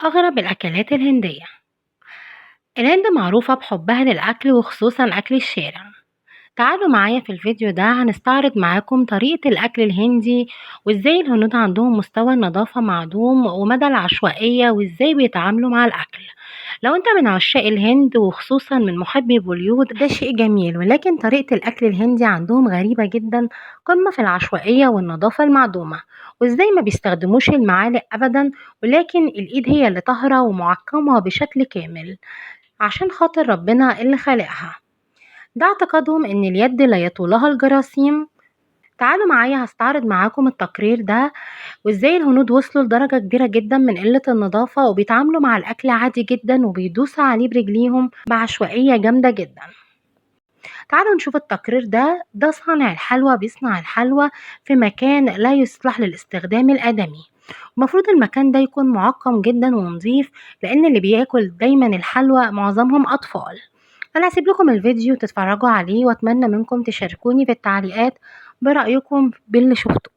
أغرب الأكلات الهندية. الهند معروفة بحبها للأكل وخصوصا أكل الشارع. تعالوا معايا في الفيديو ده هنستعرض معاكم طريقة الأكل الهندي، وإزاي الهنود عندهم مستوى النظافة معدوم ومدى العشوائية وإزاي بيتعاملوا مع الأكل. لو أنت من عشاق الهند وخصوصا من محبي بوليود ده شيء جميل، ولكن طريقة الأكل الهندي عندهم غريبة جدا، قمة في العشوائية والنظافة المعدومة، وإزاي ما بيستخدموش المعالق أبدا، ولكن الإيد هي اللي طاهرة ومعقمة بشكل كامل عشان خاطر ربنا اللي خلقها. ده اعتقادهم إن اليد لا يطولها الجراثيم. تعالوا معايا هستعرض معاكم التقرير ده، وإزاي الهنود وصلوا لدرجة كبيرة جدا من قلة النظافة وبيتعاملوا مع الأكل عادي جدا وبيدوسوا عليه برجليهم بعشوائية جامدة جدا. تعالوا نشوف التقرير ده صانع الحلوى بيصنع الحلوى في مكان لا يصلح للاستخدام الآدمي. المفروض المكان ده يكون معقم جدا ونظيف، لأن اللي بياكل دايما الحلوى معظمهم أطفال. أنا هسيب لكم الفيديو تتفرجوا عليه، وأتمنى منكم تشاركوني في التعليقات برأيكم باللي شفتوه.